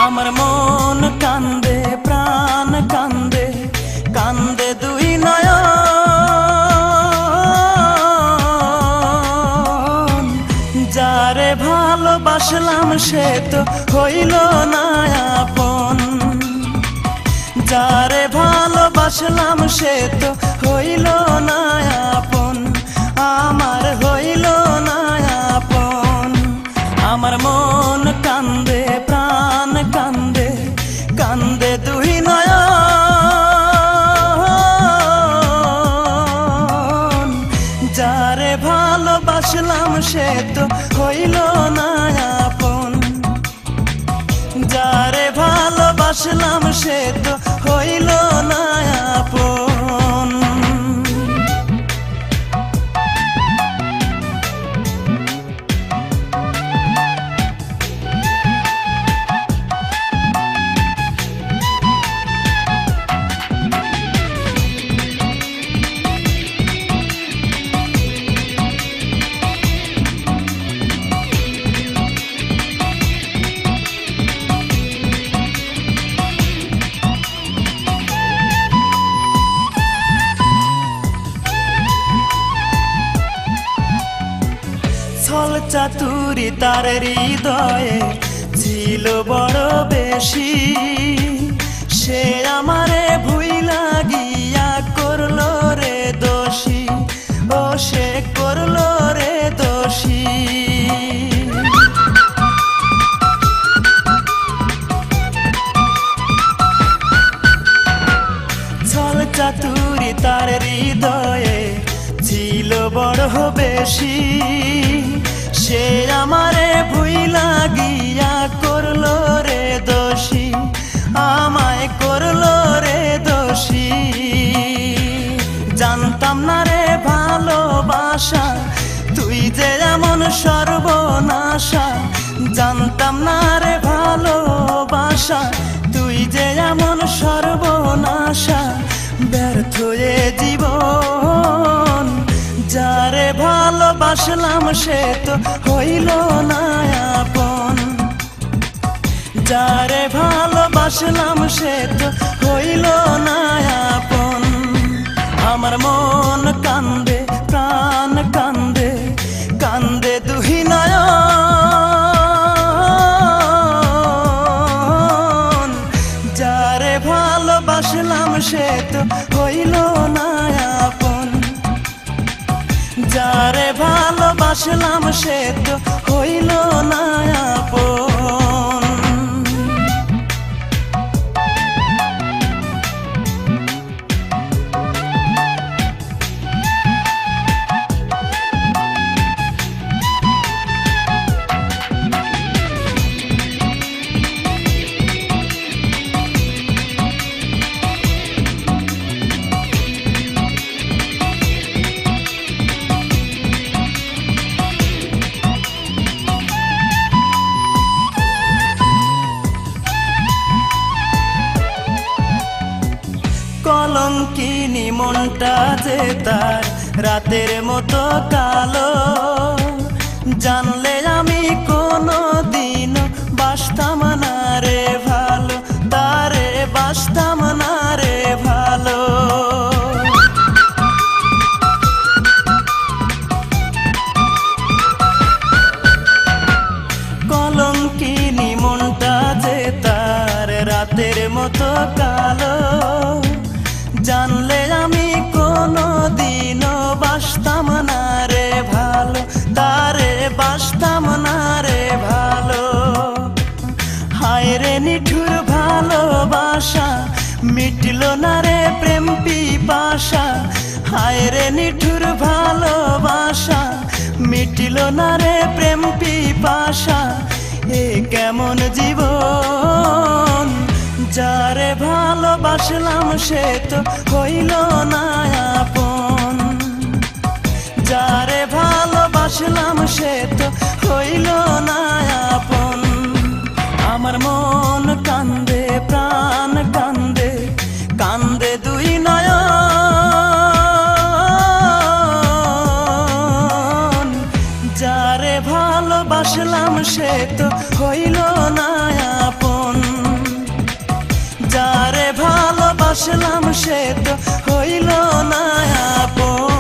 আমার মন কান্দে প্রাণ কান্দে কান্দে দুই নয়ন। যারে ভালোবাসলাম সে তো হইল না আপন, যারে ভালোবাসলাম সে তো হইল না আপন, আমার হইল না আপন। আমার মন কান্দে প্রাণ কান্দে কান্দে দুই নয়ন। যারে ভালোবাসলাম সে তো হইল না আপন, যারে ভালোবাসলাম সে তো হইল না আপন। ছল চাতুরি তার হৃদয়ে ছিল বড় বেশি, সে আমারে ভুইলা গিয়া করলো রে দোষী, ও সে করলো রে দোষী। ছল চাতুরি তার হৃদয়ে ছিল বড় বেশি, সে আমারে ভুইলা গিয়া করলো রে দোষী, আমায় করলো রে দোষী। জানতাম না রে ভালোবাসা তুই যে এমন সর্বনাশা, জানতাম না রে ভালোবাসা তুই যে এমন সর্বনাশা। ব্যর্থ এ জীবন যারে ভালোবাসলাম সে তো হইল না আপন, যারে ভালোবাসলাম সে তো হইল না আপন। আমার মন কান্দে প্রাণ কান্দে কান্দে দুই নয়ন। যারে ভালোবাসলাম সে তো হইল না আপন, যারে ভালোবাসলাম সে তো হইল না আপন। কলঙ্কিনী মনটা যে তার রাতের মতো কালো, জানলে আমি কোনো দিন বাসতাম না রে ভালো, তারে বাসতাম না রে ভালো। কলঙ্কিনী মনটা যে তার রাতের মতো কালো, জানলে আমি কোনো দিনও বাসতাম না রে ভালো, তারে বাসতাম না রে ভালো। হায় রে নিঠুর ভালোবাসা মিটল না রে প্রেম পিপাসা, হায় রে নিঠুর ভালোবাসা মিটল না রে প্রেম পিপাসা। এ কেমন জীবন যারে ভালোবাসলাম সে তো হইল না আপন, যারে ভালোবাসলাম সে তো হইল না আপন। আমার মন কান্দে প্রাণ কান্দে কান্দে দুই নয়ন। যারে ভালোবাসলাম সে তো হইল না আপন। ভালোবাসলাম সে তো হইল না আপন।